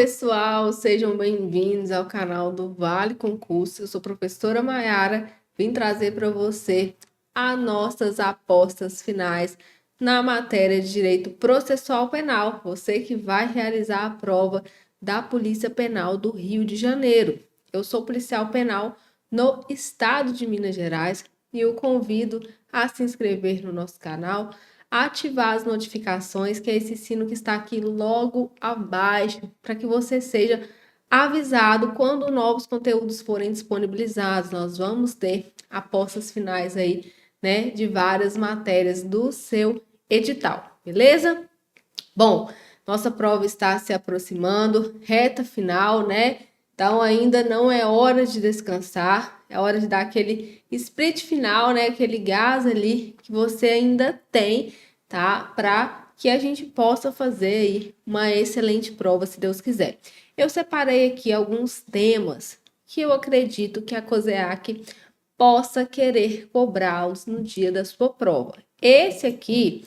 pessoal, sejam bem-vindos ao canal do Vale Concurso. Eu sou a professora Maiara, vim trazer para você as nossas apostas finais na matéria de Direito Processual Penal. Você que vai realizar a prova da Polícia Penal do Rio de Janeiro. Eu sou policial penal no estado de Minas Gerais e eu convido a se inscrever no nosso canal, ativar as notificações, que é esse sino que está aqui logo abaixo, para que você seja avisado quando novos conteúdos forem disponibilizados. Nós vamos ter apostas finais aí, né, de várias matérias do seu edital, beleza? Bom, nossa prova está se aproximando, reta final, né? Então ainda não é hora de descansar, é hora de dar aquele sprint final, né? Aquele gás ali que você ainda tem, tá? Para que a gente possa fazer aí uma excelente prova, se Deus quiser. Eu separei aqui alguns temas que eu acredito que a COSEAC possa querer cobrá-los no dia da sua prova. Esse aqui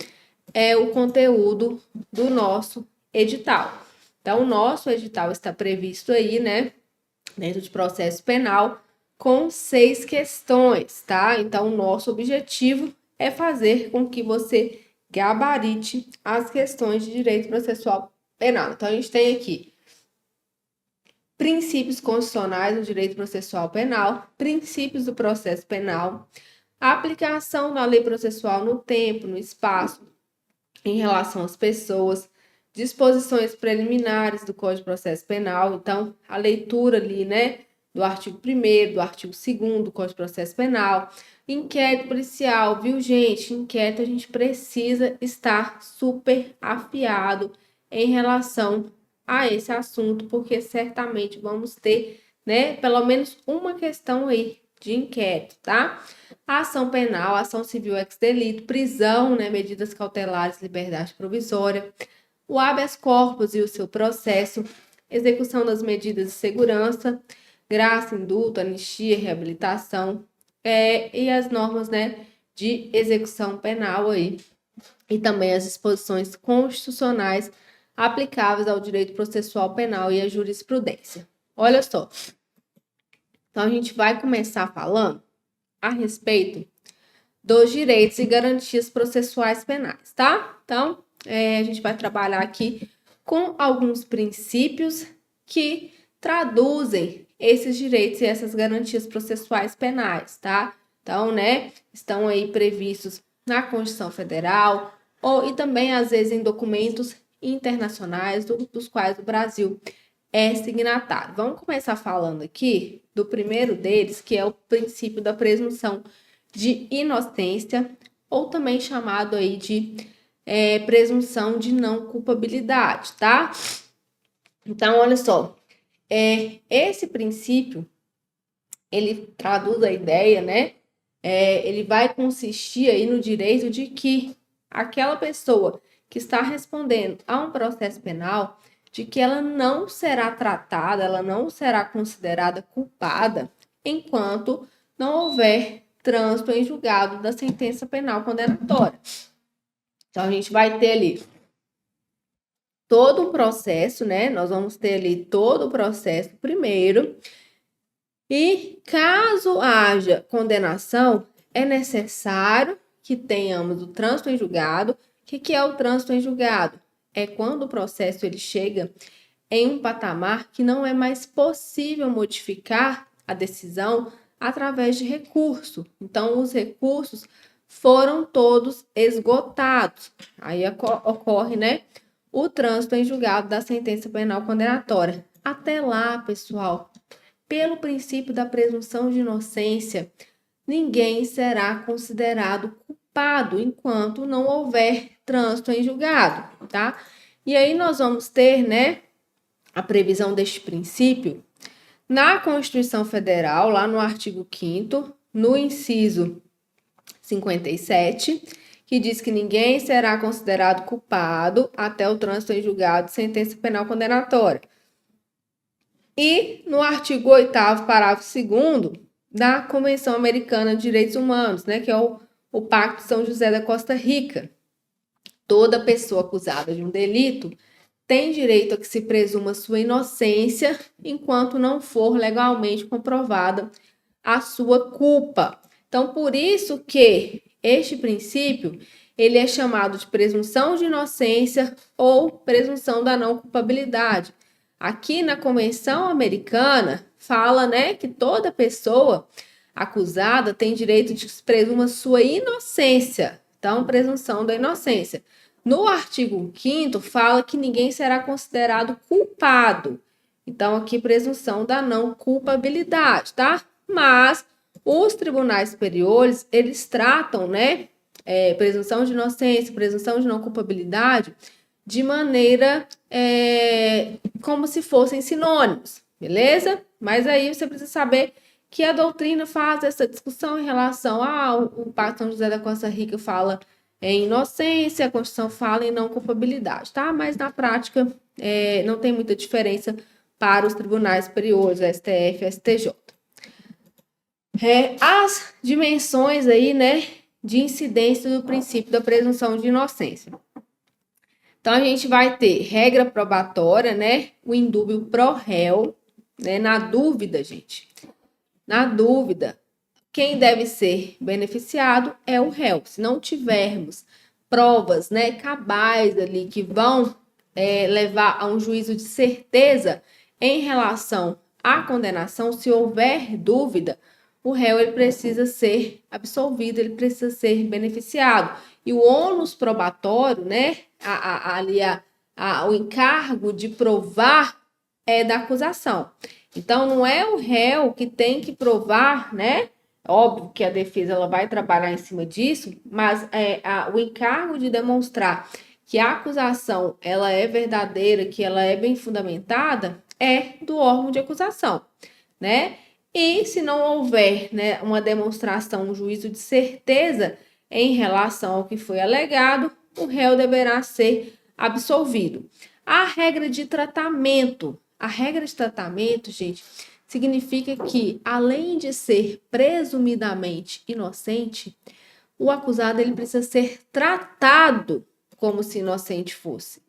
é o conteúdo do nosso edital. Então, o nosso edital está previsto aí, né, dentro de processo penal, com 6 questões, tá? Então, o nosso objetivo é fazer com que você gabarite as questões de direito processual penal. Então, a gente tem aqui princípios constitucionais do direito processual penal, princípios do processo penal, aplicação da lei processual no tempo, no espaço, em relação às pessoas, disposições preliminares do Código de Processo Penal, então a leitura ali, né, do artigo 1º, do artigo 2º do Código de Processo Penal, inquérito policial, viu, gente? Inquérito a gente precisa estar super afiado em relação a esse assunto, porque certamente vamos ter, né, pelo menos uma questão aí de inquérito, tá? A ação penal, ação civil ex delito, prisão, né, medidas cautelares, liberdade provisória, o habeas corpus e o seu processo, execução das medidas de segurança, graça, indulto, anistia, reabilitação, e as normas, né, de execução penal aí, e também as disposições constitucionais aplicáveis ao direito processual penal e à jurisprudência. Olha só. Então, a gente vai começar falando a respeito dos direitos e garantias processuais penais, tá? Então, a gente vai trabalhar aqui com alguns princípios que traduzem esses direitos e essas garantias processuais penais, tá? Então, né, estão aí previstos na Constituição Federal e também, às vezes, em documentos internacionais dos quais o Brasil é signatário. Vamos começar falando aqui do primeiro deles, que é o princípio da presunção de inocência, ou também chamado aí de presunção de não culpabilidade, tá? Então, olha só, esse princípio, ele traduz a ideia, né? Ele vai consistir aí no direito de que aquela pessoa que está respondendo a um processo penal, de que ela não será tratada, ela não será considerada culpada enquanto não houver trânsito em julgado da sentença penal condenatória. Então, a gente vai ter ali todo um processo, né? Nós vamos ter ali todo o processo primeiro. E caso haja condenação, é necessário que tenhamos o trânsito em julgado. O que é o trânsito em julgado? É quando o processo ele chega em um patamar que não é mais possível modificar a decisão através de recurso. Então, os recursos foram todos esgotados. Aí ocorre, né, o trânsito em julgado da sentença penal condenatória. Até lá, pessoal, pelo princípio da presunção de inocência, ninguém será considerado culpado enquanto não houver trânsito em julgado, tá? E aí nós vamos ter, né, a previsão deste princípio na Constituição Federal, lá no artigo 5º, no inciso 57, que diz que ninguém será considerado culpado até o trânsito em julgado de sentença penal condenatória. E no artigo 8º, parágrafo 2º, da Convenção Americana de Direitos Humanos, né, que é o Pacto de São José da Costa Rica. Toda pessoa acusada de um delito tem direito a que se presuma sua inocência enquanto não for legalmente comprovada a sua culpa. Então, por isso que este princípio, ele é chamado de presunção de inocência ou presunção da não culpabilidade. Aqui na Convenção Americana, fala, né, que toda pessoa acusada tem direito de que se presuma sua inocência. Então, presunção da inocência. No artigo 5º, fala que ninguém será considerado culpado. Então, aqui, presunção da não culpabilidade, tá? Mas os tribunais superiores, eles tratam, né, presunção de inocência, presunção de não culpabilidade, de maneira como se fossem sinônimos, beleza? Mas aí você precisa saber que a doutrina faz essa discussão em relação ao Pacto São José da Costa Rica fala em inocência, a Constituição fala em não culpabilidade, tá? Mas na prática não tem muita diferença para os tribunais superiores, STF e STJ. As dimensões aí, né, de incidência do princípio da presunção de inocência. Então, a gente vai ter regra probatória, né, o indúbio pro réu, né, na dúvida, gente, na dúvida, quem deve ser beneficiado é o réu. Se não tivermos provas, né, cabais ali que vão levar a um juízo de certeza em relação à condenação, se houver dúvida, o réu ele precisa ser absolvido, ele precisa ser beneficiado. E o ônus probatório, né, o encargo de provar é da acusação. Então, não é o réu que tem que provar, né? Óbvio que a defesa ela vai trabalhar em cima disso, mas o encargo de demonstrar que a acusação ela é verdadeira, que ela é bem fundamentada, é do órgão de acusação, né? E se não houver, né, uma demonstração, um juízo de certeza em relação ao que foi alegado, o réu deverá ser absolvido. A regra de tratamento, gente, significa que, além de ser presumidamente inocente, o acusado ele precisa ser tratado como se inocente fosse,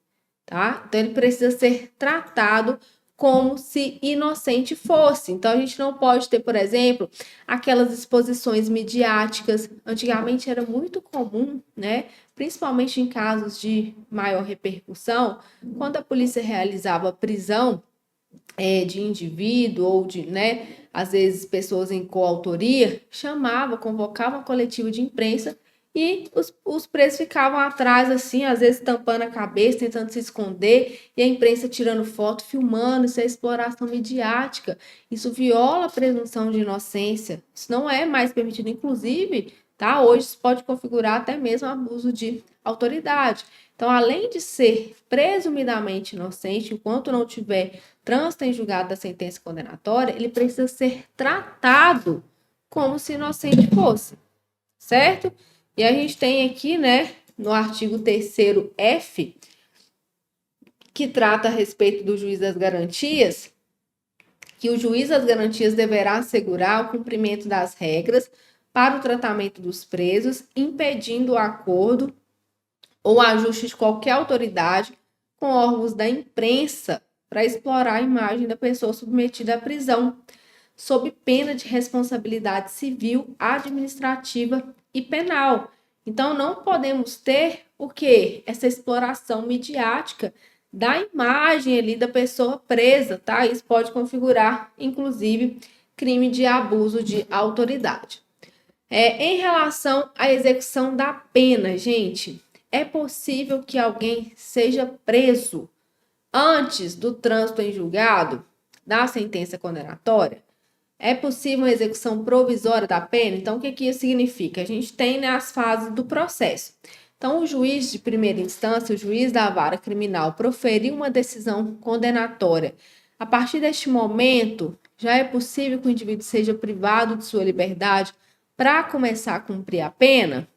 tá? Então, ele precisa ser tratado como se inocente fosse. Então, a gente não pode ter, por exemplo, aquelas exposições midiáticas. Antigamente era muito comum, né? Principalmente em casos de maior repercussão, quando a polícia realizava a prisão de indivíduo ou de, né, às vezes pessoas em coautoria, convocava uma coletiva de imprensa e os presos ficavam atrás, assim, às vezes tampando a cabeça, tentando se esconder, e a imprensa tirando foto, filmando. Isso é exploração midiática. Isso viola a presunção de inocência. Isso não é mais permitido, inclusive, tá? Hoje isso pode configurar até mesmo abuso de autoridade. Então, além de ser presumidamente inocente, enquanto não tiver trânsito em julgado da sentença condenatória, ele precisa ser tratado como se inocente fosse, certo? E a gente tem aqui, né, no artigo 3º F, que trata a respeito do juiz das garantias, que o juiz das garantias deverá assegurar o cumprimento das regras para o tratamento dos presos, impedindo o acordo ou ajuste de qualquer autoridade com órgãos da imprensa para explorar a imagem da pessoa submetida à prisão, sob pena de responsabilidade civil, administrativa e penal. Então, não podemos ter o quê? Essa exploração midiática da imagem ali da pessoa presa, tá? Isso pode configurar, inclusive, crime de abuso de autoridade. Em relação à execução da pena, gente, é possível que alguém seja preso antes do trânsito em julgado da sentença condenatória? É possível uma execução provisória da pena? Então, o que isso significa? A gente tem, né, as fases do processo. Então, o juiz de primeira instância, o juiz da vara criminal, proferiu uma decisão condenatória. A partir deste momento, já é possível que o indivíduo seja privado de sua liberdade para começar a cumprir a pena?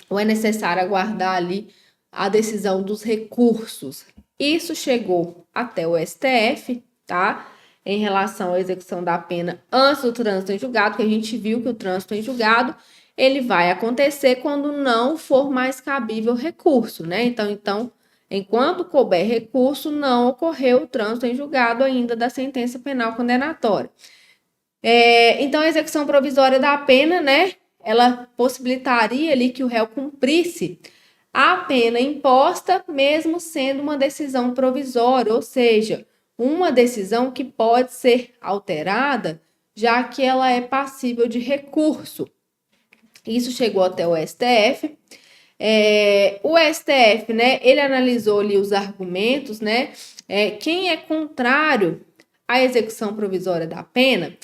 Ou é necessário aguardar ali a decisão dos recursos? Isso chegou até o STF, tá? Em relação à execução da pena antes do trânsito em julgado, que a gente viu que o trânsito em julgado, ele vai acontecer quando não for mais cabível recurso, né? Então Enquanto couber recurso, não ocorreu o trânsito em julgado ainda da sentença penal condenatória. Então, a execução provisória da pena, né, ela possibilitaria ali que o réu cumprisse a pena imposta, mesmo sendo uma decisão provisória, ou seja, uma decisão que pode ser alterada, já que ela é passível de recurso. Isso chegou até o STF. O STF, né, ele analisou ali os argumentos, né, quem é contrário à execução provisória da pena,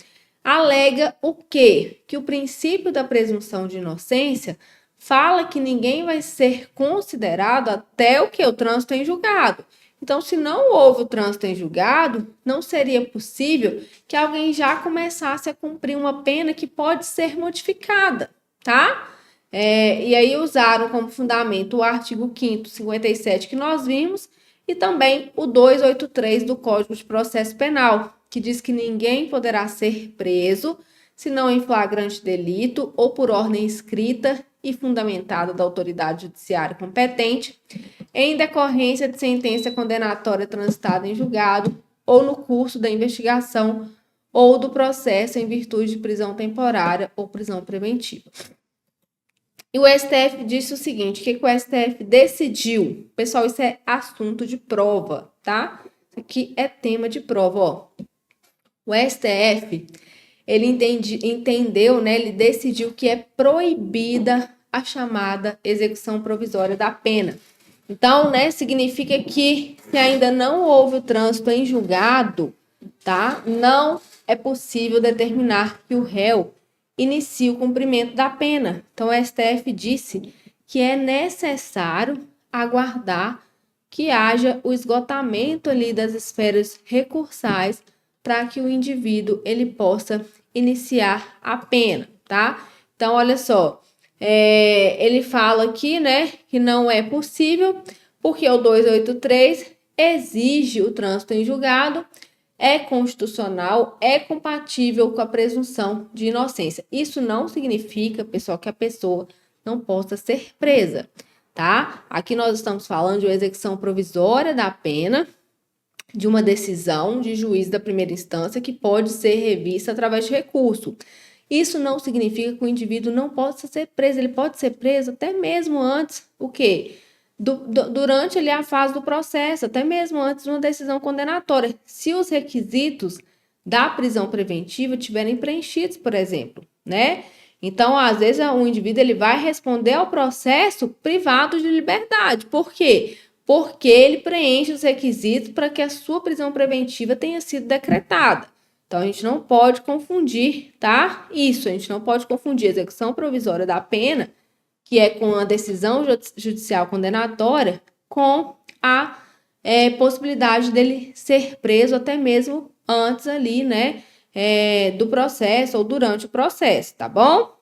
alega o quê? Que o princípio da presunção de inocência fala que ninguém vai ser considerado até o que? O trânsito em julgado. Então, se não houve o trânsito em julgado, não seria possível que alguém já começasse a cumprir uma pena que pode ser modificada, tá? E aí usaram como fundamento o artigo 5º, 57, que nós vimos, e também o 283 do Código de Processo Penal, que diz que ninguém poderá ser preso, se não em flagrante delito ou por ordem escrita e fundamentada da autoridade judiciária competente, em decorrência de sentença condenatória transitada em julgado ou no curso da investigação ou do processo em virtude de prisão temporária ou prisão preventiva. E o STF disse o seguinte, o que o STF decidiu? Pessoal, isso é assunto de prova, tá? Isso aqui é tema de prova, ó. O STF, ele entendeu, né? Ele decidiu que é proibida a chamada execução provisória da pena. Então, né, significa que se ainda não houve o trânsito em julgado, tá? Não é possível determinar que o réu inicie o cumprimento da pena. Então, o STF disse que é necessário aguardar que haja o esgotamento ali das esferas recursais para que o indivíduo ele possa iniciar a pena, tá? Então, olha só, ele fala aqui, né, que não é possível porque o 283 exige o trânsito em julgado, é constitucional, é compatível com a presunção de inocência. Isso não significa, pessoal, que a pessoa não possa ser presa, tá? Aqui nós estamos falando de uma execução provisória da pena, de uma decisão de juiz da primeira instância que pode ser revista através de recurso. Isso não significa que o indivíduo não possa ser preso, ele pode ser preso até mesmo antes, o quê? Durante ali a fase do processo, até mesmo antes de uma decisão condenatória, se os requisitos da prisão preventiva tiverem preenchidos, por exemplo, né? Então, às vezes, o indivíduo ele vai responder ao processo privado de liberdade. Por quê? Porque ele preenche os requisitos para que a sua prisão preventiva tenha sido decretada. Então, a gente não pode confundir, tá? Isso, a gente não pode confundir a execução provisória da pena, que é com a decisão judicial condenatória, com a possibilidade dele ser preso até mesmo antes ali, né, do processo ou durante o processo, tá bom?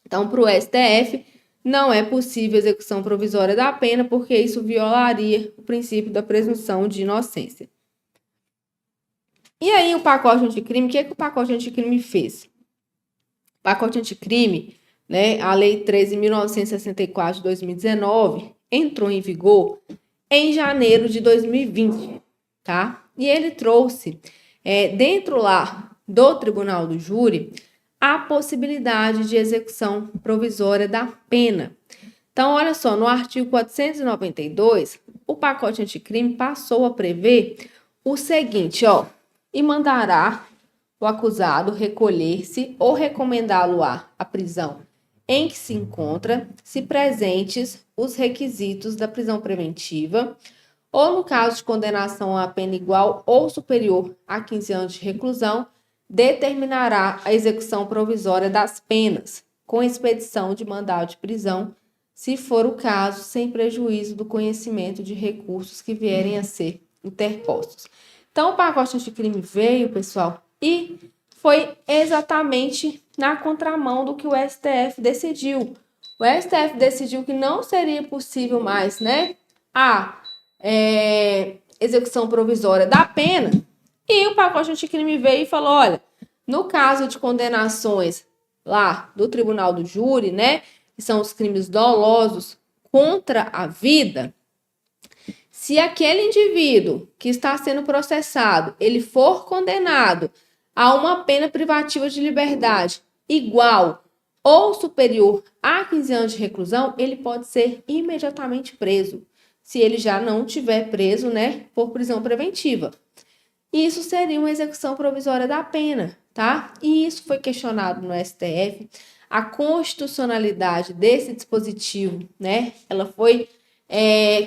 Então, para o STF, não é possível execução provisória da pena, porque isso violaria o princípio da presunção de inocência. E aí, o pacote anticrime, o que o pacote anticrime fez? O pacote anticrime, né, a Lei 13.964 de 2019, entrou em vigor em janeiro de 2020, tá? E ele trouxe, dentro lá do Tribunal do Júri, a possibilidade de execução provisória da pena. Então, olha só, no artigo 492, o pacote anticrime passou a prever o seguinte, ó, e mandará o acusado recolher-se ou recomendá-lo à prisão em que se encontra, se presentes os requisitos da prisão preventiva, ou no caso de condenação a pena igual ou superior a 15 anos de reclusão, determinará a execução provisória das penas, com expedição de mandado de prisão, se for o caso, sem prejuízo do conhecimento de recursos que vierem a ser interpostos. Então, o pacote anticrime veio, pessoal, e foi exatamente na contramão do que o STF decidiu. O STF decidiu que não seria possível mais, né, a execução provisória da pena, e o pacote anticrime veio e falou, olha, no caso de condenações lá do Tribunal do Júri, né, que são os crimes dolosos contra a vida, Se aquele indivíduo que está sendo processado, ele for condenado a uma pena privativa de liberdade igual ou superior a 15 anos de reclusão, ele pode ser imediatamente preso, se ele já não tiver preso, né, por prisão preventiva. Isso seria uma execução provisória da pena, tá? E isso foi questionado no STF. A constitucionalidade desse dispositivo, né, ela foi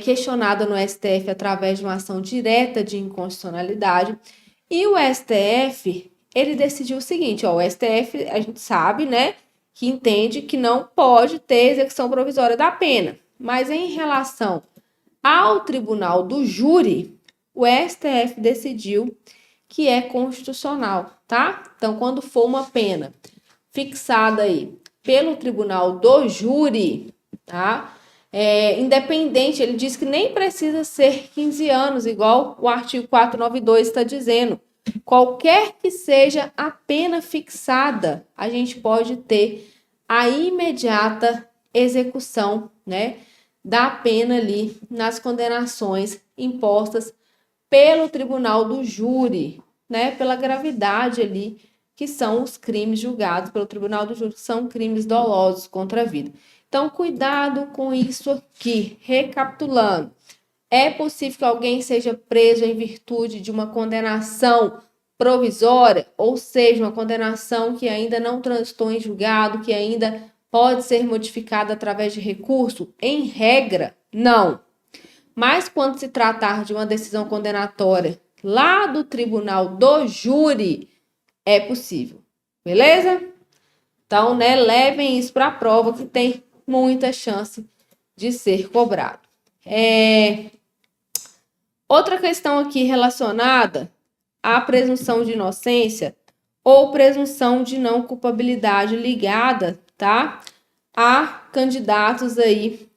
questionada no STF através de uma ação direta de inconstitucionalidade. E o STF, ele decidiu o seguinte, ó, o STF, a gente sabe, né, que entende que não pode ter execução provisória da pena. Mas em relação ao tribunal do júri, o STF decidiu que é constitucional, tá? Então, quando for uma pena fixada aí pelo tribunal do júri, tá? Independente, ele diz que nem precisa ser 15 anos, igual o artigo 492 está dizendo. Qualquer que seja a pena fixada, a gente pode ter a imediata execução, né, da pena ali nas condenações impostas pelo tribunal do júri, né, pela gravidade ali, que são os crimes julgados pelo tribunal do júri, que são crimes dolosos contra a vida. Então, cuidado com isso aqui. Recapitulando, é possível que alguém seja preso em virtude de uma condenação provisória, ou seja, uma condenação que ainda não transitou em julgado, que ainda pode ser modificada através de recurso? Em regra, não. Mas quando se tratar de uma decisão condenatória lá do tribunal do júri, é possível. Beleza? Então, né, levem isso para a prova, que tem muita chance de ser cobrado. Outra questão aqui relacionada à presunção de inocência ou presunção de não culpabilidade ligada, tá, a candidatos aí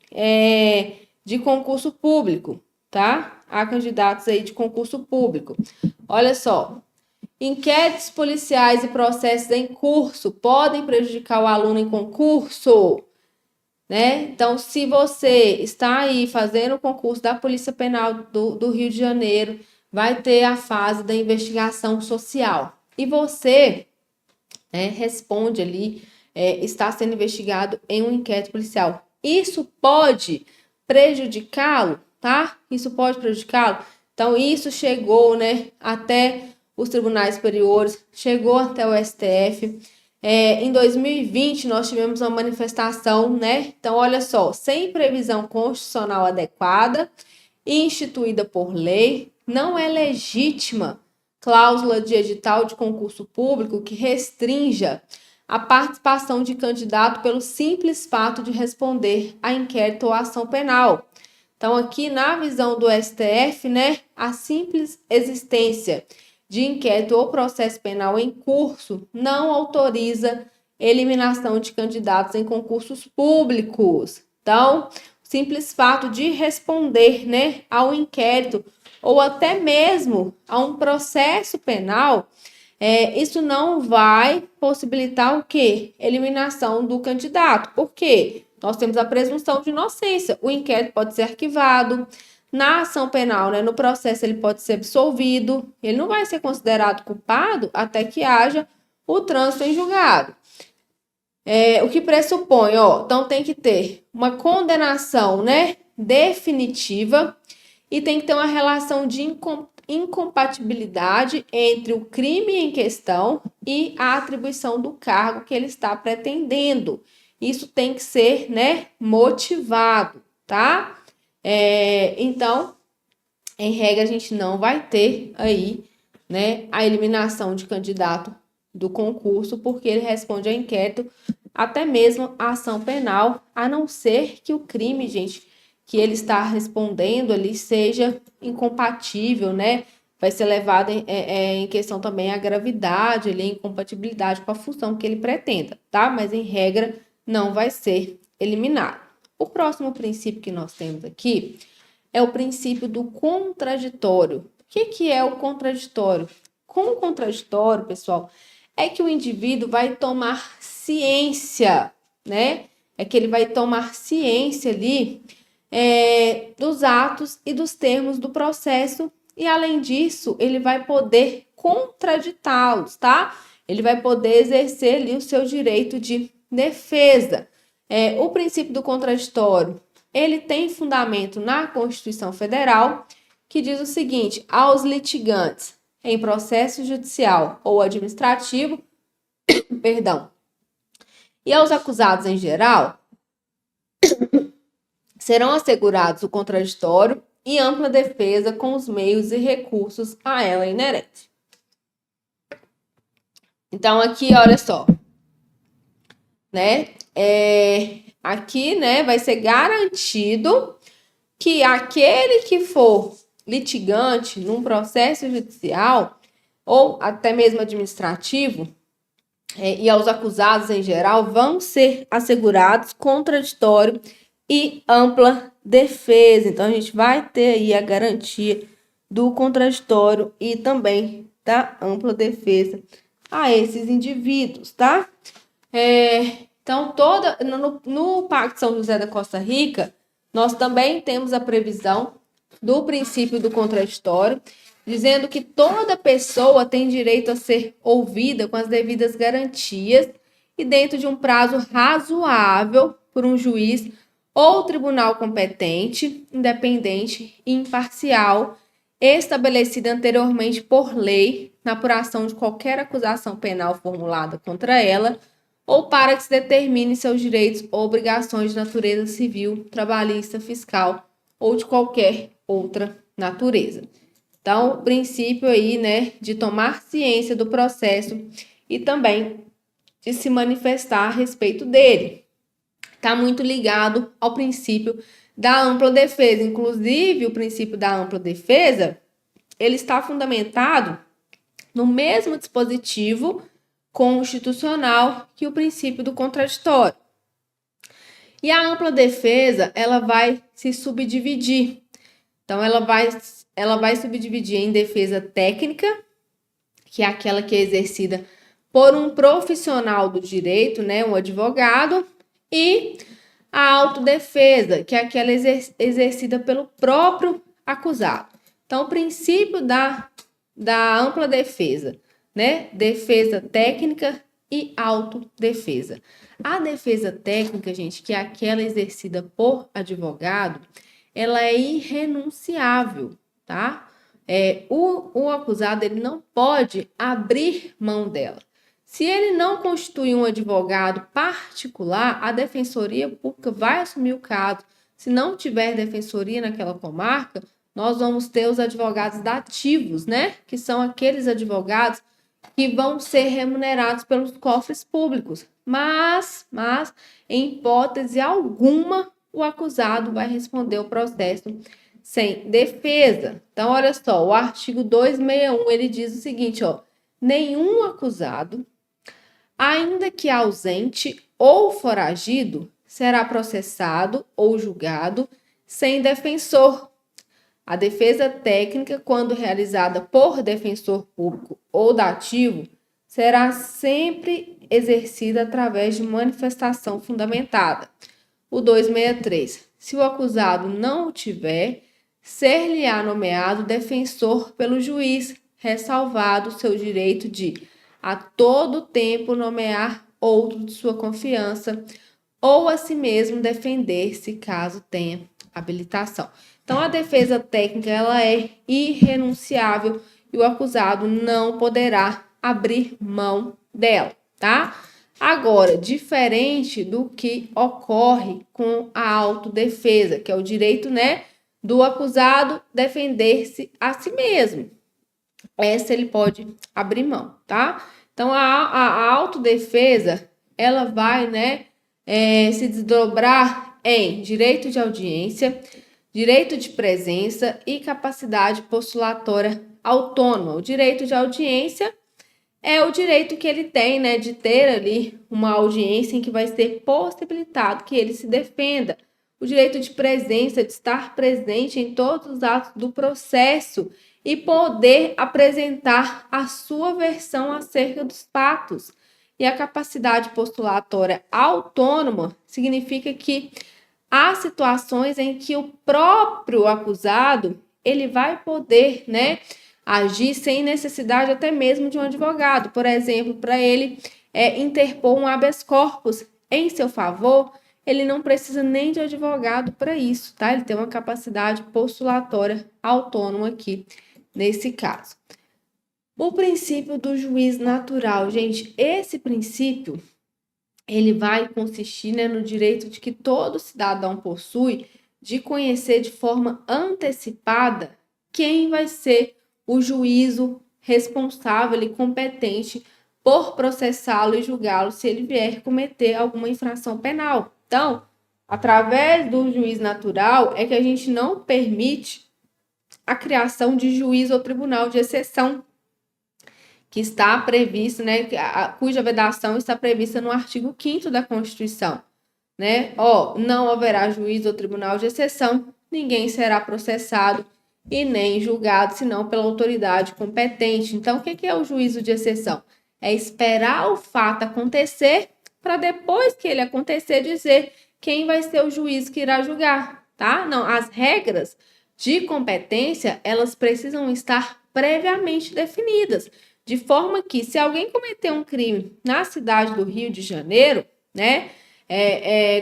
de concurso público, tá? A candidatos aí de concurso público. Olha só, inquéritos policiais e processos em curso podem prejudicar o aluno em concurso, né? Então, se você está aí fazendo o concurso da Polícia Penal do Rio de Janeiro, vai ter a fase da investigação social. E você responde ali, está sendo investigado em um inquérito policial. Isso pode prejudicá-lo, tá? Isso pode prejudicá-lo. Então, isso chegou, né, até os tribunais superiores, chegou até o STF. Em 2020, nós tivemos uma manifestação, né? Então, olha só, sem previsão constitucional adequada, instituída por lei, não é legítima cláusula de edital de concurso público que restrinja a participação de candidato pelo simples fato de responder a inquérito ou ação penal. Então, aqui na visão do STF, né, a simples existência de inquérito ou processo penal em curso não autoriza eliminação de candidatos em concursos públicos. Então, o simples fato de responder, né, ao inquérito ou até mesmo a um processo penal, isso não vai possibilitar o quê? Eliminação do candidato. Por quê? Nós temos a presunção de inocência. O inquérito pode ser arquivado. Na ação penal, né, no processo, ele pode ser absolvido. Ele não vai ser considerado culpado até que haja o trânsito em julgado. O que pressupõe, então tem que ter uma condenação, né, definitiva, e tem que ter uma relação de incompatibilidade entre o crime em questão e a atribuição do cargo que ele está pretendendo. Isso tem que ser, né, motivado, tá? Então, em regra, a gente não vai ter aí, né, a eliminação de candidato do concurso, porque ele responde a inquérito, até mesmo a ação penal, a não ser que o crime, gente, que ele está respondendo ali seja incompatível, né? Vai ser levado em questão também a gravidade, ali, a incompatibilidade com a função que ele pretenda, tá? Mas, em regra, não vai ser eliminado. O próximo princípio que nós temos aqui é o princípio do contraditório. O que é o contraditório? Com o contraditório, pessoal, é que o indivíduo vai tomar ciência, né? É que ele vai tomar ciência ali dos atos e dos termos do processo, e além disso, ele vai poder contraditá-los, tá? Ele vai poder exercer ali o seu direito de defesa. O princípio do contraditório, ele tem fundamento na Constituição Federal, que diz o seguinte: aos litigantes em processo judicial ou administrativo, perdão, e aos acusados em geral, serão assegurados o contraditório e ampla defesa com os meios e recursos a ela inerentes. Então, aqui, olha só, né? Aqui, né, vai ser garantido que aquele que for litigante num processo judicial ou até mesmo administrativo, e aos acusados em geral, vão ser assegurados contraditório e ampla defesa. Então, a gente vai ter aí a garantia do contraditório e também da ampla defesa a esses indivíduos, tá? Então, no Pacto de São José da Costa Rica, nós também temos a previsão do princípio do contraditório, dizendo que toda pessoa tem direito a ser ouvida com as devidas garantias e dentro de um prazo razoável por um juiz ou tribunal competente, independente e imparcial, estabelecida anteriormente por lei na apuração de qualquer acusação penal formulada contra ela, ou para que se determine seus direitos ou obrigações de natureza civil, trabalhista, fiscal ou de qualquer outra natureza. Então, o princípio aí, né, de tomar ciência do processo e também de se manifestar a respeito dele. Está muito ligado ao princípio da ampla defesa. Inclusive, o princípio da ampla defesa, ele está fundamentado no mesmo dispositivo constitucional que o princípio do contraditório. E a ampla defesa, ela vai se subdividir. Então, ela vai subdividir em defesa técnica, que é aquela que é exercida por um profissional do direito, né, um advogado, e a autodefesa, que é aquela exercida pelo próprio acusado. Então, o princípio da ampla defesa, né, defesa técnica e autodefesa. A defesa técnica, gente, que é aquela exercida por advogado, ela é irrenunciável, tá? O acusado, ele não pode abrir mão dela. Se ele não constitui um advogado particular, a Defensoria Pública vai assumir o caso. Se não tiver defensoria naquela comarca, nós vamos ter os advogados dativos, né? Que são aqueles advogados que vão ser remunerados pelos cofres públicos. Mas, em hipótese alguma, o acusado vai responder o processo sem defesa. Então, olha só, o artigo 261, ele diz o seguinte, ó: nenhum acusado, ainda que ausente ou foragido, será processado ou julgado sem defensor. A defesa técnica, quando realizada por defensor público ou dativo, será sempre exercida através de manifestação fundamentada. O 263. Se o acusado não o tiver, ser-lhe-á nomeado defensor pelo juiz, ressalvado seu direito de, a todo tempo, nomear outro de sua confiança ou a si mesmo defender-se caso tenha habilitação. Então, a defesa técnica, ela é irrenunciável e o acusado não poderá abrir mão dela, tá? Agora, diferente do que ocorre com a autodefesa, que é o direito, né, do acusado defender-se a si mesmo. Essa ele pode abrir mão, tá? Então, a autodefesa, ela vai, né, se desdobrar em direito de audiência, direito de presença e capacidade postulatória autônoma. O direito de audiência é o direito que ele tem, né, de ter ali uma audiência em que vai ser possibilitado que ele se defenda. O direito de presença, de estar presente em todos os atos do processo e poder apresentar a sua versão acerca dos fatos. E a capacidade postulatória autônoma significa que há situações em que o próprio acusado, ele vai poder, né, agir sem necessidade até mesmo de um advogado. Por exemplo, para ele interpor um habeas corpus em seu favor, ele não precisa nem de advogado para isso, tá? Ele tem uma capacidade postulatória autônoma aqui, nesse caso. O princípio do juiz natural, gente, esse princípio, ele vai consistir, né, no direito de que todo cidadão possui de conhecer de forma antecipada quem vai ser o juízo responsável e competente por processá-lo e julgá-lo se ele vier cometer alguma infração penal. Então, através do juiz natural é que a gente não permite a criação de juiz ou tribunal de exceção, que está previsto, né, cuja vedação está prevista no artigo 5º da Constituição, né? Não haverá juiz ou tribunal de exceção, ninguém será processado e nem julgado, senão pela autoridade competente. Então, o que é o juízo de exceção? É esperar o fato acontecer para depois que ele acontecer dizer quem vai ser o juiz que irá julgar, tá? Não, as regras de competência, elas precisam estar previamente definidas, de forma que se alguém cometer um crime na cidade do Rio de Janeiro, né,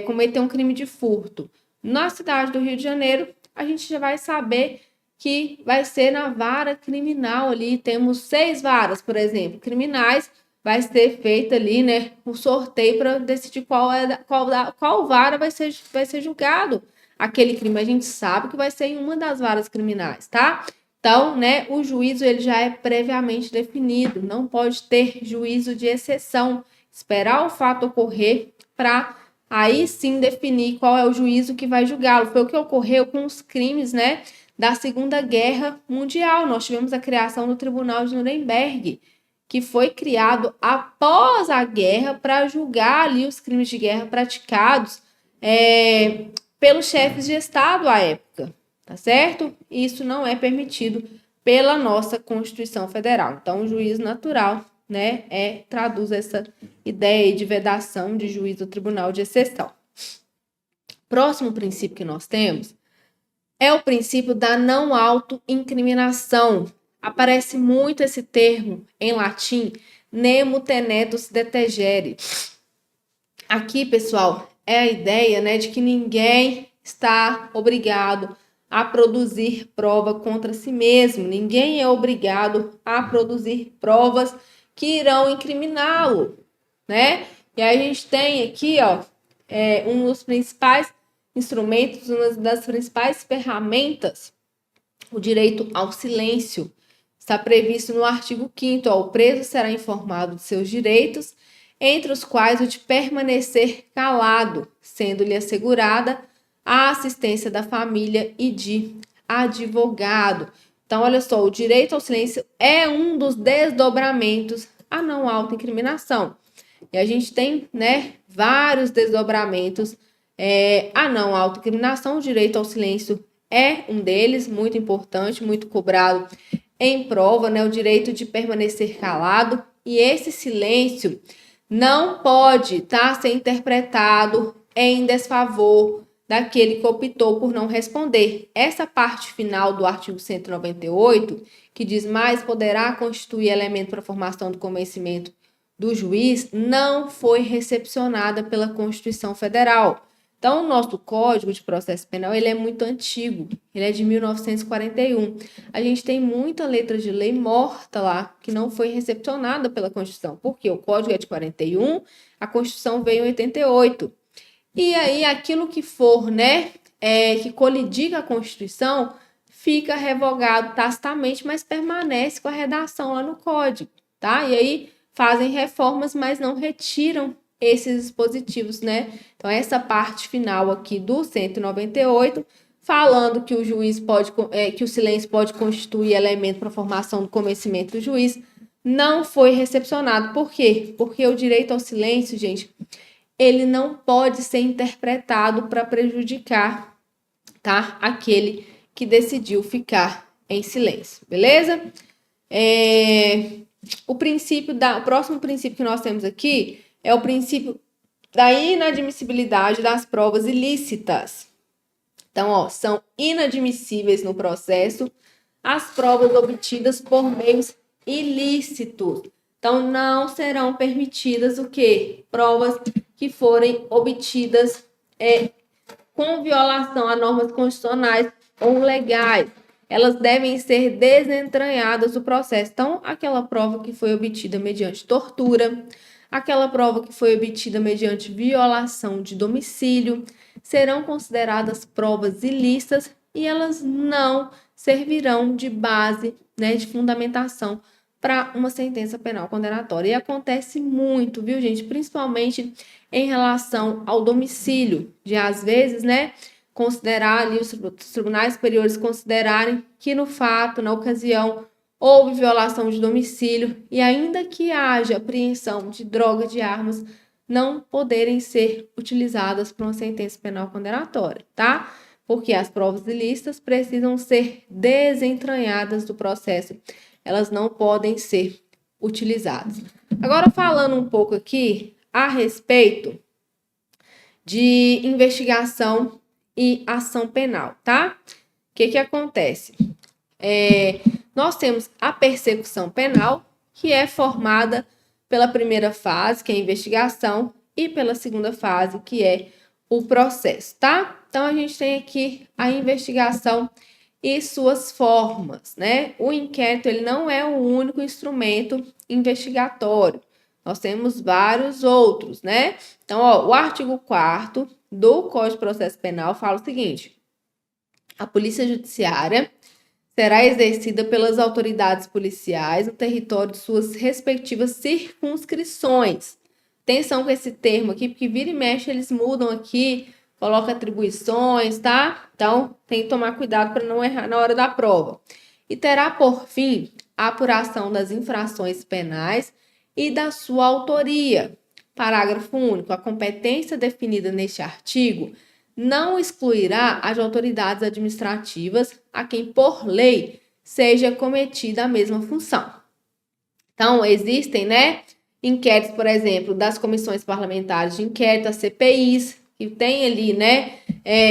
cometer um crime de furto na cidade do Rio de Janeiro, a gente já vai saber que vai ser na vara criminal ali. Temos 6 varas, por exemplo, criminais. Vai ser feito ali, né, o sorteio para decidir qual vara vai ser julgado aquele crime. A gente sabe que vai ser em uma das varas criminais, tá? Então, né, o juízo ele já é previamente definido, não pode ter juízo de exceção. Esperar o fato ocorrer para aí sim definir qual é o juízo que vai julgá-lo. Foi o que ocorreu com os crimes, né, da Segunda Guerra Mundial. Nós tivemos a criação do Tribunal de Nuremberg, que foi criado após a guerra para julgar ali os crimes de guerra praticados pelos chefes de Estado à época, tá certo? Isso não é permitido pela nossa Constituição Federal. Então, o juízo natural, né, traduz essa ideia de vedação de juiz do tribunal de exceção. Próximo princípio que nós temos é o princípio da não autoincriminação. Aparece muito esse termo em latim, nemo tenetus detegere. Aqui, pessoal, é a ideia, né, de que ninguém está obrigado a produzir prova contra si mesmo. Ninguém é obrigado a produzir provas que irão incriminá-lo, né? E aí a gente tem aqui, um dos principais instrumentos, uma das principais ferramentas, o direito ao silêncio. Está previsto no artigo 5º, o preso será informado de seus direitos, entre os quais o de permanecer calado, sendo-lhe assegurada a assistência da família e de advogado. Então, olha só, o direito ao silêncio é um dos desdobramentos à não autoincriminação. E a gente tem, né, vários desdobramentos à não autoincriminação. O direito ao silêncio é um deles, muito importante, muito cobrado em prova, né, o direito de permanecer calado. E esse silêncio não pode ser interpretado em desfavor daquele que optou por não responder. Essa parte final do artigo 198, que diz mais poderá constituir elemento para a formação do convencimento do juiz, não foi recepcionada pela Constituição Federal. Então, o nosso Código de Processo Penal, ele é muito antigo, ele é de 1941. A gente tem muita letra de lei morta lá, que não foi recepcionada pela Constituição, porque o Código é de 41, a Constituição veio em 88. E aí, aquilo que for, né, que colidir com a Constituição, fica revogado tacitamente, mas permanece com a redação lá no Código, tá? E aí, fazem reformas, mas não retiram esses dispositivos, né? Então, essa parte final aqui do 198, falando que o juiz pode, que o silêncio pode constituir elemento para a formação do convencimento do juiz, não foi recepcionado. Por quê? Porque o direito ao silêncio, gente, ele não pode ser interpretado para prejudicar, tá? Aquele que decidiu ficar em silêncio, beleza? O próximo princípio que nós temos aqui é o princípio da inadmissibilidade das provas ilícitas. Então, ó, são inadmissíveis no processo as provas obtidas por meios ilícitos. Então, não serão permitidas o quê? Provas que forem obtidas com violação a normas constitucionais ou legais. Elas devem ser desentranhadas do processo. Então, aquela prova que foi obtida mediante tortura, aquela prova que foi obtida mediante violação de domicílio, serão consideradas provas ilícitas e elas não servirão de base, né, de fundamentação para uma sentença penal condenatória. E acontece muito, viu, gente? Principalmente em relação ao domicílio, de às vezes, né, considerar ali os tribunais superiores considerarem que no fato, na ocasião, houve violação de domicílio e ainda que haja apreensão de droga, de armas, não poderem ser utilizadas para uma sentença penal condenatória, tá? Porque as provas ilícitas precisam ser desentranhadas do processo. Elas não podem ser utilizadas. Agora, falando um pouco aqui a respeito de investigação e ação penal, tá? O que acontece? Nós temos a persecução penal, que é formada pela primeira fase, que é a investigação, e pela segunda fase, que é o processo, tá? Então, a gente tem aqui a investigação e suas formas, né? O inquérito, ele não é o único instrumento investigatório. Nós temos vários outros, né? Então, ó, o artigo 4º do Código de Processo Penal fala o seguinte: a Polícia Judiciária será exercida pelas autoridades policiais no território de suas respectivas circunscrições. Atenção com esse termo aqui, porque vira e mexe eles mudam aqui, colocam atribuições, tá? Então, tem que tomar cuidado para não errar na hora da prova. E terá por fim a apuração das infrações penais e da sua autoria. Parágrafo único. A competência definida neste artigo não excluirá as autoridades administrativas a quem, por lei, seja cometida a mesma função. Então, existem, né, inquéritos, por exemplo, das comissões parlamentares de inquérito, as CPIs, que tem ali, né,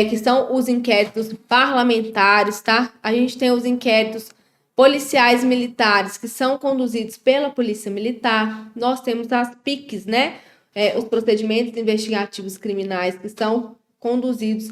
que são os inquéritos parlamentares, tá? A gente tem os inquéritos policiais militares, que são conduzidos pela Polícia Militar. Nós temos as PICs, né, os procedimentos investigativos criminais, que são conduzidos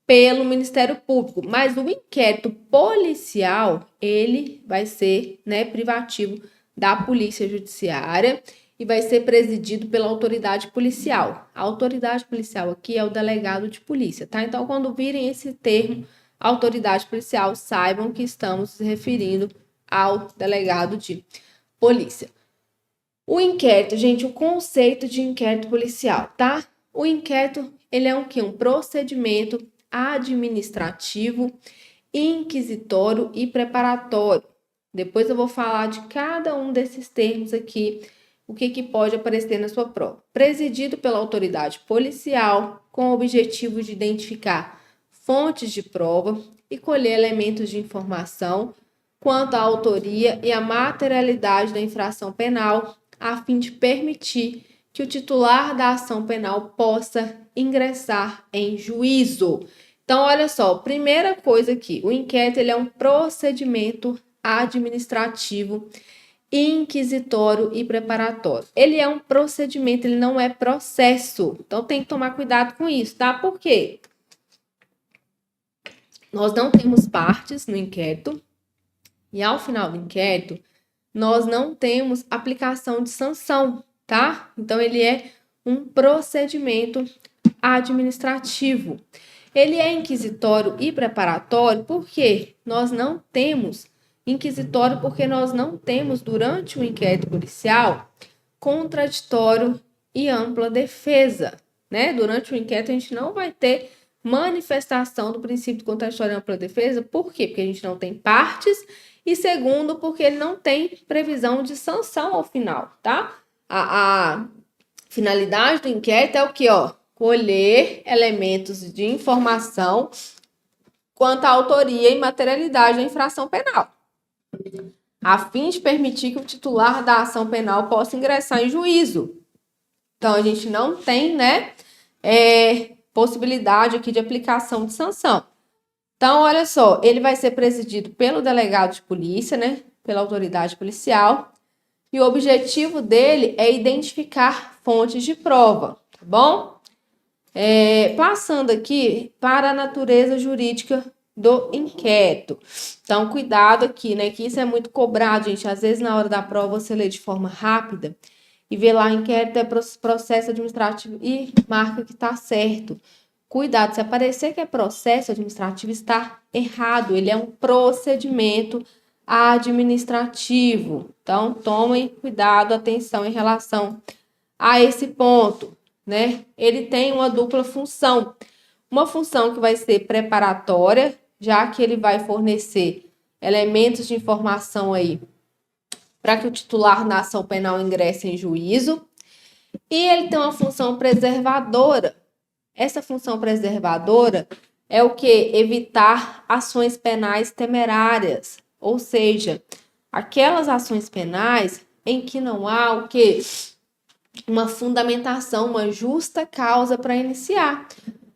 pelo Ministério Público, mas o inquérito policial, ele vai ser, né, privativo da Polícia Judiciária e vai ser presidido pela autoridade policial. A autoridade policial aqui é o delegado de polícia, tá? Então, quando virem esse termo, autoridade policial, saibam que estamos se referindo ao delegado de polícia. O inquérito, gente, o conceito de inquérito policial, tá? O inquérito, ele é um quê? Um procedimento administrativo, inquisitório e preparatório. Depois eu vou falar de cada um desses termos aqui, o que pode aparecer na sua prova. Presidido pela autoridade policial, com o objetivo de identificar fontes de prova e colher elementos de informação quanto à autoria e à materialidade da infração penal, a fim de permitir que o titular da ação penal possa ingressar em juízo. Então, olha só, primeira coisa aqui, o inquérito ele é um procedimento administrativo, inquisitório e preparatório. Ele é um procedimento, ele não é processo. Então, tem que tomar cuidado com isso, tá? Por quê? Nós não temos partes no inquérito e, ao final do inquérito, nós não temos aplicação de sanção, tá? Então, ele é um procedimento administrativo. Ele é inquisitório e preparatório porque nós não temos inquisitório, porque nós não temos, durante o inquérito policial, contraditório e ampla defesa, né? Durante o inquérito, a gente não vai ter manifestação do princípio de contraditório e ampla defesa. Por quê? Porque a gente não tem partes e, segundo, porque ele não tem previsão de sanção ao final, tá? A finalidade do inquérito é o quê, ó? Colher elementos de informação quanto à autoria e materialidade da infração penal, a fim de permitir que o titular da ação penal possa ingressar em juízo. Então, a gente não tem, né, possibilidade aqui de aplicação de sanção. Então, olha só, ele vai ser presidido pelo delegado de polícia, né, pela autoridade policial, e o objetivo dele é identificar fontes de prova, tá bom? Passando aqui para a natureza jurídica do inquérito. Então, cuidado aqui, né, que isso é muito cobrado, gente. Às vezes, na hora da prova, você lê de forma rápida e vê lá inquérito é processo administrativo e marca que está certo. Cuidado, se aparecer que é processo administrativo, está errado. Ele é um procedimento administrativo. Então, tomem cuidado, atenção em relação a esse ponto, né? Ele tem uma dupla função. Uma função que vai ser preparatória, já que ele vai fornecer elementos de informação aí para que o titular na ação penal ingresse em juízo. E ele tem uma função preservadora. Essa função preservadora é o que? Evitar ações penais temerárias, ou seja, aquelas ações penais em que não há o que? Uma fundamentação, uma justa causa para iniciar.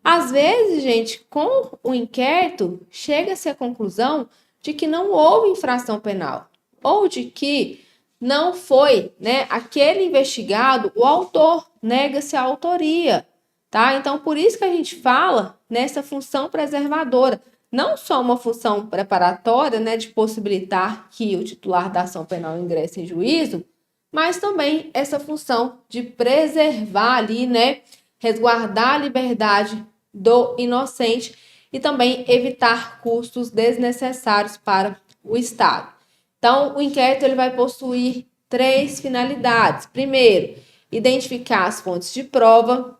Às vezes, gente, com o inquérito, chega-se à conclusão de que não houve infração penal, ou de que não foi, né, aquele investigado o autor, nega-se a autoria, tá? Então, por isso que a gente fala nessa função preservadora, não só uma função preparatória, né, de possibilitar que o titular da ação penal ingresse em juízo, mas também essa função de preservar ali, né, resguardar a liberdade do inocente e também evitar custos desnecessários para o Estado. Então, o inquérito ele vai possuir 3 finalidades. Primeiro, identificar as fontes de prova.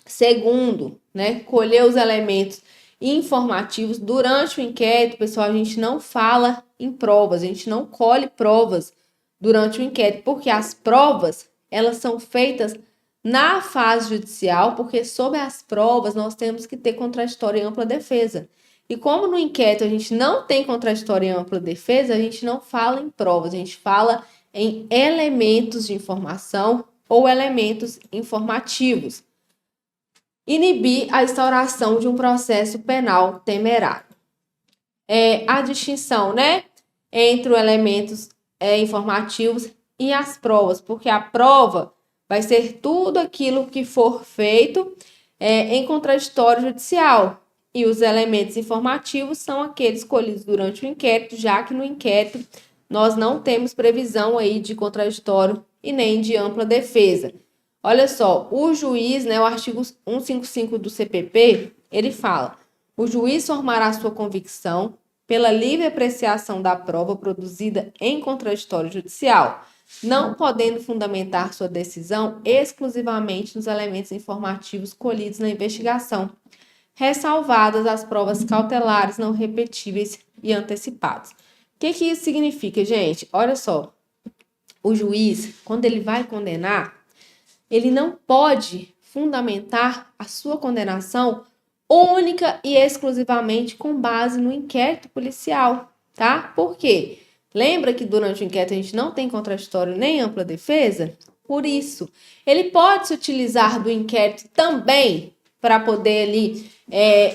Segundo, né, colher os elementos informativos. Durante o inquérito, pessoal, a gente não fala em provas, a gente não colhe provas durante o inquérito, porque as provas, elas são feitas na fase judicial, porque sobre as provas nós temos que ter contraditório e ampla defesa. E como no inquérito a gente não tem contraditório e ampla defesa, a gente não fala em provas, a gente fala em elementos de informação ou elementos informativos. Inibir a instauração de um processo penal temerário. A distinção, né, entre os elementos informativos e as provas, porque a prova vai ser tudo aquilo que for feito em contraditório judicial, e os elementos informativos são aqueles colhidos durante o inquérito, já que no inquérito nós não temos previsão aí de contraditório e nem de ampla defesa. Olha só, o juiz, né, o artigo 155 do CPP, ele fala: o juiz formará sua convicção pela livre apreciação da prova produzida em contraditório judicial, não podendo fundamentar sua decisão exclusivamente nos elementos informativos colhidos na investigação, ressalvadas as provas cautelares não repetíveis e antecipadas. O que isso significa, gente? Olha só, o juiz, quando ele vai condenar, ele não pode fundamentar a sua condenação única e exclusivamente com base no inquérito policial, tá? Por quê? Lembra que durante o inquérito a gente não tem contraditório nem ampla defesa? Por isso, ele pode se utilizar do inquérito também para poder ali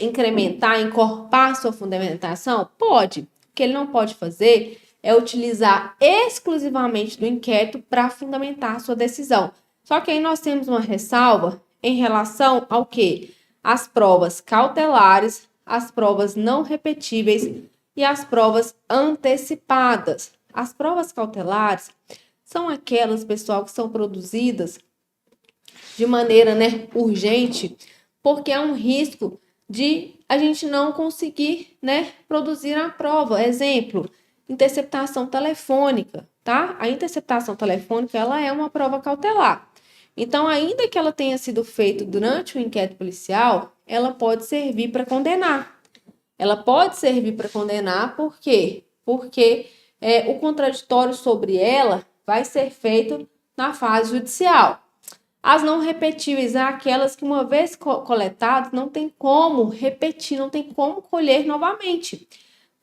incrementar, encorpar sua fundamentação? Pode. O que ele não pode fazer é utilizar exclusivamente do inquérito para fundamentar sua decisão. Só que aí nós temos uma ressalva em relação ao quê? As provas cautelares, as provas não repetíveis e as provas antecipadas. As provas cautelares são aquelas, pessoal, que são produzidas de maneira, né, urgente, porque há um risco de a gente não conseguir, né, produzir a prova. Exemplo, interceptação telefônica, tá? A interceptação telefônica, ela é uma prova cautelar. Então, ainda que ela tenha sido feita durante o inquérito policial, ela pode servir para condenar. Ela pode servir para condenar, por quê? Porque o contraditório sobre ela vai ser feito na fase judicial. As não repetíveis são aquelas que, uma vez coletadas, não tem como repetir, não tem como colher novamente.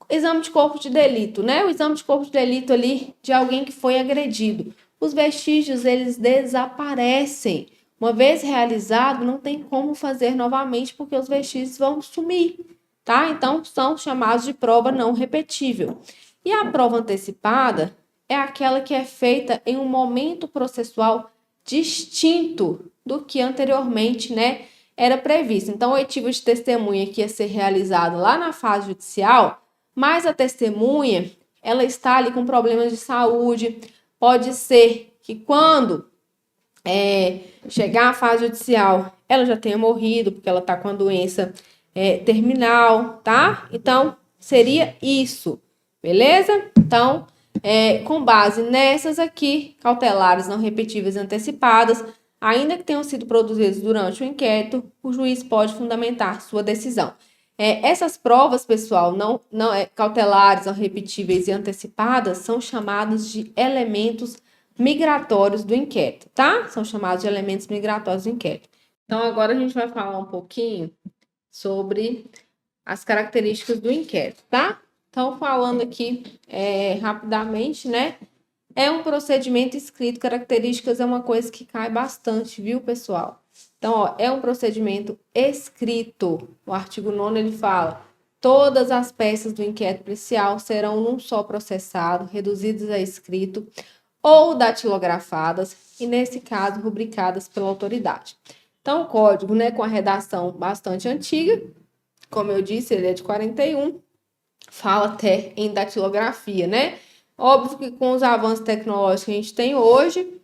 Exame de corpo de delito, né? O exame de corpo de delito ali de alguém que foi agredido. Os vestígios, eles desaparecem. Uma vez realizado, não tem como fazer novamente porque os vestígios vão sumir, tá? Então, são chamados de prova não repetível. E a prova antecipada é aquela que é feita em um momento processual distinto do que anteriormente, né, era previsto. Então, o oitivo de testemunha que ia ser realizado lá na fase judicial, mas a testemunha, ela está ali com problemas de saúde, pode ser que quando chegar à fase judicial, ela já tenha morrido, porque ela está com a doença terminal, tá? Então, seria isso, beleza? Então, com base nessas aqui, cautelares não repetíveis antecipadas, ainda que tenham sido produzidos durante o inquérito, o juiz pode fundamentar sua decisão. Essas provas, pessoal, cautelares, não repetíveis e antecipadas, são chamadas de elementos migratórios do inquérito, tá? São chamados de elementos migratórios do inquérito. Então, agora a gente vai falar um pouquinho sobre as características do inquérito, tá? Então, falando aqui rapidamente, né? É um procedimento escrito, características é uma coisa que cai bastante, viu, pessoal? Então, ó, é um procedimento escrito. O artigo 9º, ele fala: todas as peças do inquérito policial serão num só processado, reduzidas a escrito, ou datilografadas, e nesse caso, rubricadas pela autoridade. Então, o código, né, com a redação bastante antiga, como eu disse, ele é de 41, fala até em datilografia, né? Óbvio que com os avanços tecnológicos que a gente tem hoje,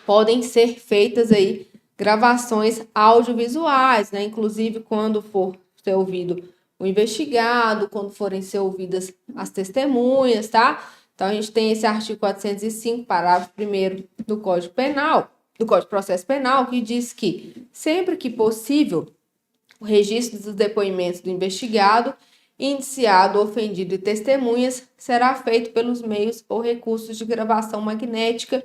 podem ser feitas aí gravações audiovisuais, né? Inclusive quando for ser ouvido o investigado, quando forem ser ouvidas as testemunhas, tá? Então, a gente tem esse artigo 405, parágrafo 1º do Código Penal, do Código de Processo Penal, que diz que, sempre que possível, o registro dos depoimentos do investigado, indiciado, ofendido e testemunhas será feito pelos meios ou recursos de gravação magnética,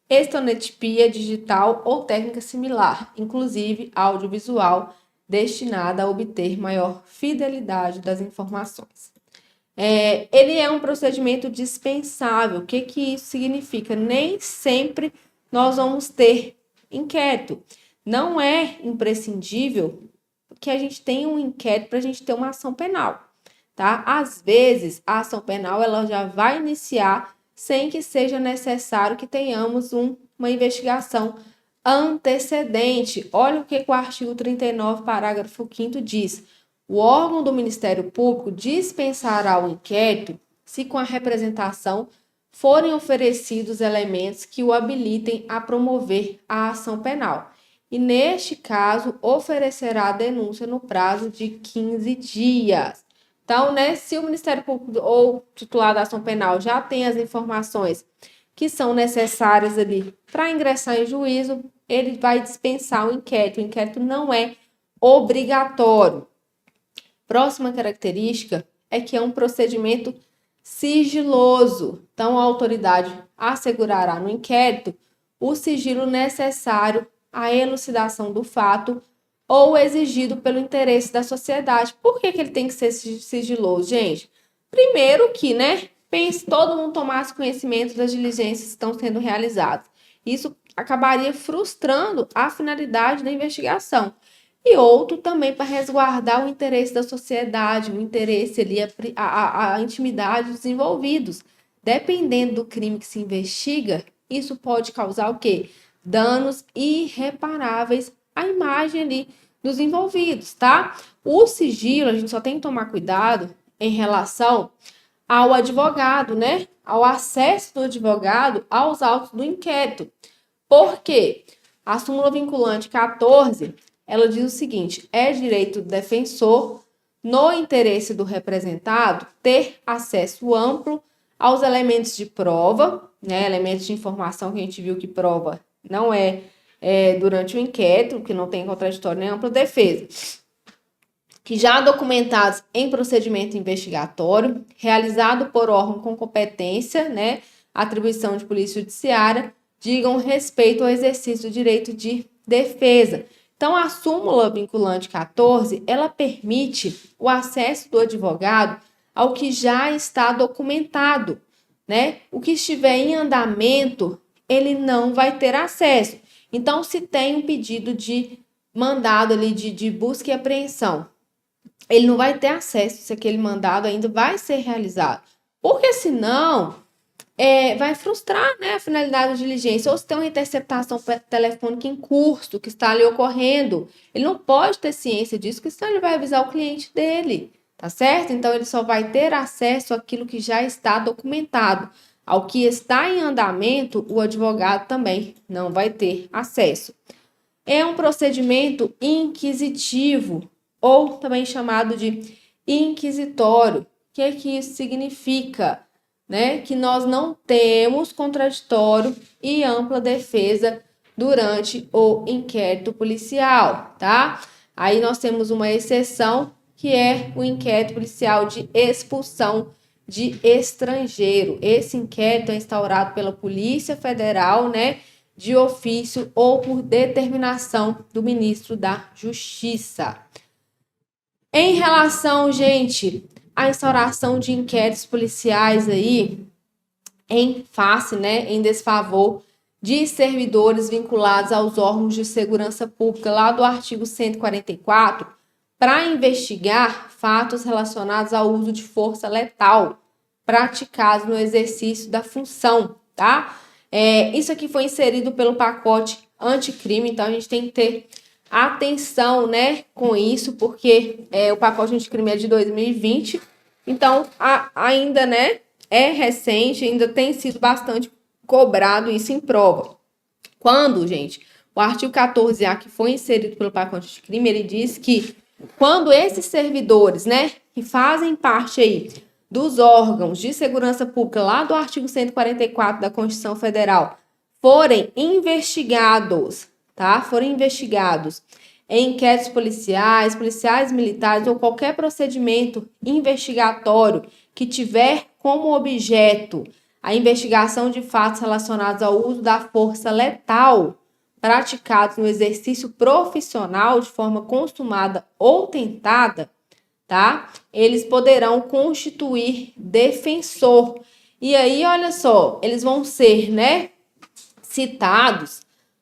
estonotipia digital ou técnica similar, inclusive audiovisual, destinada a obter maior fidelidade das informações. Ele é um procedimento dispensável. O que isso significa? Nem sempre nós vamos ter inquérito. Não é imprescindível que a gente tenha um inquérito para a gente ter uma ação penal, tá? Às vezes, a ação penal ela já vai iniciar sem que seja necessário que tenhamos uma investigação antecedente. Olha o que o artigo 39, parágrafo 5º diz. O órgão do Ministério Público dispensará o inquérito se com a representação forem oferecidos elementos que o habilitem a promover a ação penal. E, neste caso, oferecerá a denúncia no prazo de 15 dias. Então, né, se o Ministério Público ou titular da ação penal já tem as informações que são necessárias ali para ingressar em juízo, ele vai dispensar o inquérito. O inquérito não é obrigatório. Próxima característica é que é um procedimento sigiloso. Então, a autoridade assegurará no inquérito o sigilo necessário à elucidação do fato ou exigido pelo interesse da sociedade. Por que ele tem que ser sigiloso, gente? Primeiro que, né, todo mundo tomasse conhecimento das diligências que estão sendo realizadas. Isso acabaria frustrando a finalidade da investigação. E outro também para resguardar o interesse da sociedade, o interesse ali, a intimidade dos envolvidos. Dependendo do crime que se investiga, isso pode causar o quê? Danos irreparáveis à imagem ali dos envolvidos, tá? O sigilo, a gente só tem que tomar cuidado em relação ao advogado, né? Ao acesso do advogado aos autos do inquérito. Por quê? A súmula vinculante 14, ela diz o seguinte: é direito do defensor, no interesse do representado, ter acesso amplo aos elementos de prova, né? Elementos de informação que a gente viu que prova não é durante o inquérito, que não tem contraditório nem ampla defesa, que já documentados em procedimento investigatório, realizado por órgão com competência, né? Atribuição de polícia judiciária, digam respeito ao exercício do direito de defesa. Então, a súmula vinculante 14, ela permite o acesso do advogado ao que já está documentado, né? O que estiver em andamento, ele não vai ter acesso. Então, se tem um pedido de mandado ali de busca e apreensão, ele não vai ter acesso se aquele mandado ainda vai ser realizado. Porque senão vai frustrar, né, a finalidade da diligência. Ou se tem uma interceptação telefônica em curso que está ali ocorrendo, ele não pode ter ciência disso, porque senão ele vai avisar o cliente dele, tá certo? Então ele só vai ter acesso àquilo que já está documentado. Ao que está em andamento, o advogado também não vai ter acesso. É um procedimento inquisitivo, ou também chamado de inquisitório. O que isso significa? Né? Que nós não temos contraditório e ampla defesa durante o inquérito policial, tá? Aí nós temos uma exceção, que é o inquérito policial de expulsão de estrangeiro. Esse inquérito é instaurado pela Polícia Federal, né, de ofício ou por determinação do ministro da Justiça. Em relação, gente, à instauração de inquéritos policiais aí, em desfavor de servidores vinculados aos órgãos de segurança pública, lá do artigo 144, para investigar fatos relacionados ao uso de força letal praticados no exercício da função, tá? Isso aqui foi inserido pelo pacote anticrime, então a gente tem que ter atenção, né, com isso, porque o pacote anticrime é de 2020, então ainda, né, é recente, ainda tem sido bastante cobrado isso em prova. Quando, gente, o artigo 14A, que foi inserido pelo pacote anticrime, ele diz que quando esses servidores, né, que fazem parte aí dos órgãos de segurança pública, lá do artigo 144 da Constituição Federal, forem investigados, tá? Forem investigados em inquéritos policiais, policiais militares ou qualquer procedimento investigatório que tiver como objeto a investigação de fatos relacionados ao uso da força letal praticados no exercício profissional de forma consumada ou tentada, tá? Eles poderão constituir defensor. E aí, olha só, eles vão ser, né, citados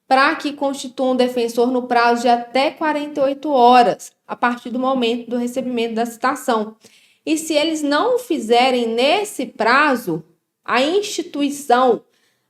para que constituam defensor no prazo de até 48 horas, a partir do momento do recebimento da citação. E se eles não fizerem nesse prazo, a instituição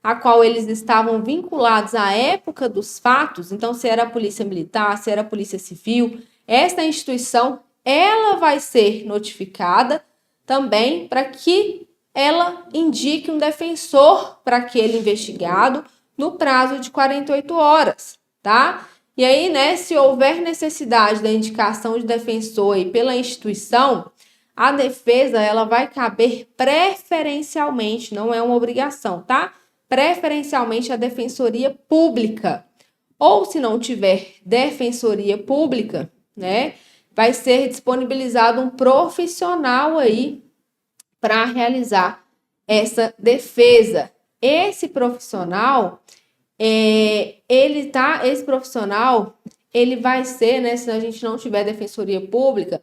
a qual eles estavam vinculados à época dos fatos, então se era a Polícia Militar, se era a Polícia Civil, esta instituição, ela vai ser notificada também para que ela indique um defensor para aquele investigado no prazo de 48 horas, tá? E aí, né, se houver necessidade da indicação de defensor aí pela instituição, a defesa, ela vai caber preferencialmente, não é uma obrigação, tá? Preferencialmente a defensoria pública. Ou se não tiver defensoria pública, né, vai ser disponibilizado um profissional aí para realizar essa defesa. Esse profissional, esse profissional, ele vai ser, né, se a gente não tiver defensoria pública,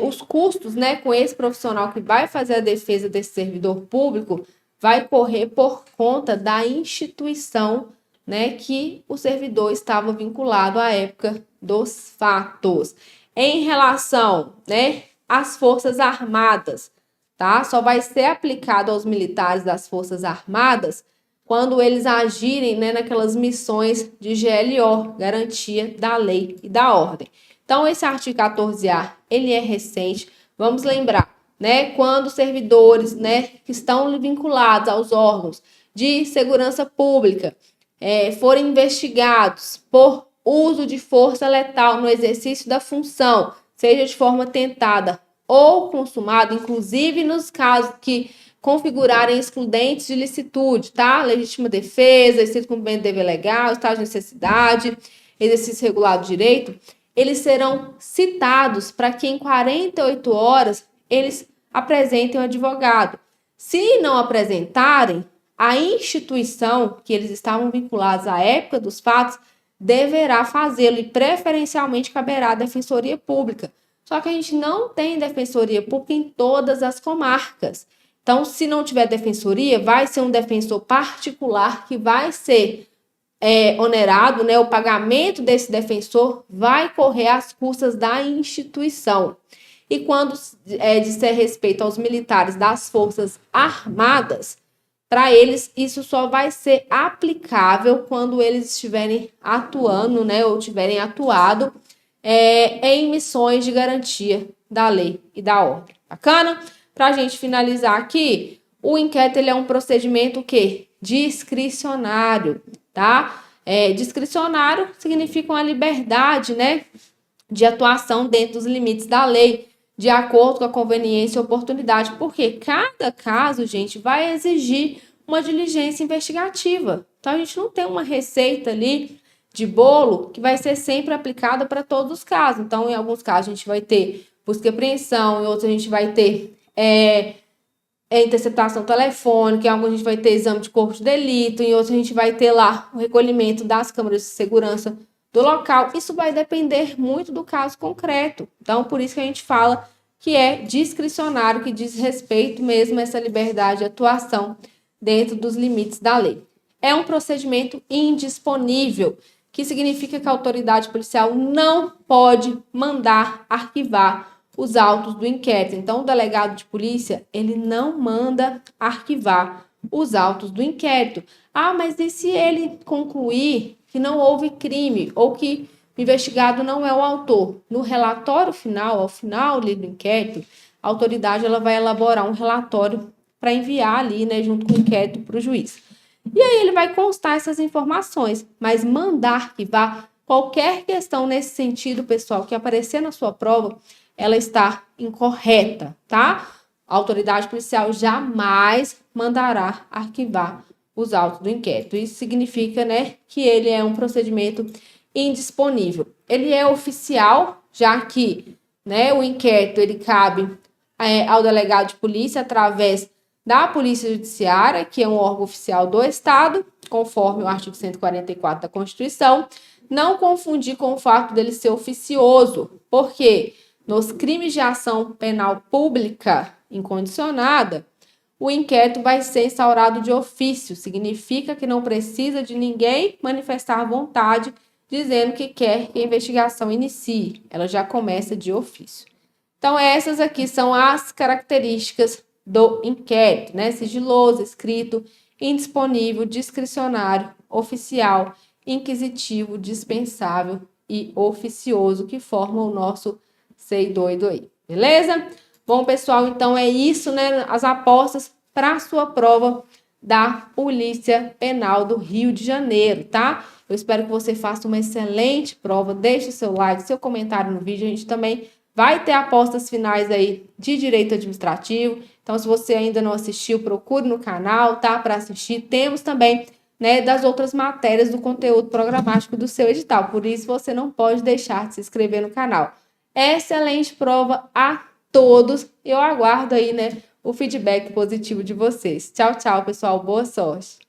os custos, né, com esse profissional que vai fazer a defesa desse servidor público vai correr por conta da instituição, né, que o servidor estava vinculado à época dos fatos. Em relação, né, às Forças Armadas, tá? Só vai ser aplicado aos militares das Forças Armadas quando eles agirem, né, naquelas missões de GLO, garantia da lei e da ordem. Então, esse artigo 14A, ele é recente. Vamos lembrar, né, quando servidores, né, que estão vinculados aos órgãos de segurança pública forem investigados por uso de força letal no exercício da função, seja de forma tentada ou consumada, inclusive nos casos que configurarem excludentes de licitude, tá? Legítima defesa, exercício cumprimento de dever legal, estado de necessidade, exercício regulado de direito, eles serão citados para que em 48 horas eles apresentem o advogado. Se não apresentarem, a instituição que eles estavam vinculados à época dos fatos deverá fazê-lo e preferencialmente caberá a defensoria pública. Só que a gente não tem defensoria pública em todas as comarcas. Então, se não tiver defensoria, vai ser um defensor particular que vai ser onerado, né, o pagamento desse defensor vai correr às custas da instituição. E quando disser respeito aos militares das Forças Armadas, para eles isso só vai ser aplicável quando eles estiverem atuando, né, ou tiverem atuado em missões de garantia da lei e da ordem. Bacana? Para a gente finalizar aqui, o inquérito ele é um procedimento que discricionário, tá? Discricionário significa uma liberdade, né, de atuação dentro dos limites da lei, de acordo com a conveniência e oportunidade, porque cada caso, gente, vai exigir uma diligência investigativa. Então, a gente não tem uma receita ali de bolo que vai ser sempre aplicada para todos os casos. Então, em alguns casos, a gente vai ter busca e apreensão, em outros, a gente vai ter interceptação telefônica, em alguns, a gente vai ter exame de corpo de delito, em outros, a gente vai ter lá o recolhimento das câmeras de segurança do local. Isso vai depender muito do caso concreto. Então, por isso que a gente fala que é discricionário, que diz respeito mesmo a essa liberdade de atuação dentro dos limites da lei. É um procedimento indisponível, que significa que a autoridade policial não pode mandar arquivar os autos do inquérito. Então, o delegado de polícia, ele não manda arquivar os autos do inquérito. Ah, mas e se ele concluir que não houve crime ou que o investigado não é o autor? No relatório final, ao final ali do inquérito, a autoridade ela vai elaborar um relatório para enviar ali, né, junto com o inquérito para o juiz. E aí ele vai constar essas informações, mas mandar arquivar qualquer questão nesse sentido, pessoal, que aparecer na sua prova, ela está incorreta, tá? A autoridade policial jamais mandará arquivar os autos do inquérito. Isso significa, né, que ele é um procedimento indisponível. Ele é oficial, já que, né, o inquérito ele cabe ao delegado de polícia através da Polícia Judiciária, que é um órgão oficial do Estado, conforme o artigo 144 da Constituição. Não confundir com o fato dele ser oficioso, porque nos crimes de ação penal pública incondicionada, o inquérito vai ser instaurado de ofício. Significa que não precisa de ninguém manifestar vontade dizendo que quer que a investigação inicie. Ela já começa de ofício. Então, essas aqui são as características do inquérito, né? Sigiloso, escrito, indisponível, discricionário, oficial, inquisitivo, dispensável e oficioso, que formam o nosso sei doido aí, beleza? Bom, pessoal, então é isso, né? As apostas para a sua prova da Polícia Penal do Rio de Janeiro, tá? Eu espero que você faça uma excelente prova. Deixe o seu like, seu comentário no vídeo. A gente também vai ter apostas finais aí de direito administrativo. Então, se você ainda não assistiu, procure no canal, tá? Para assistir. Temos também, né, das outras matérias do conteúdo programático do seu edital. Por isso, você não pode deixar de se inscrever no canal. Excelente prova a todos. Eu aguardo aí, né, o feedback positivo de vocês. Tchau, tchau, pessoal. Boa sorte.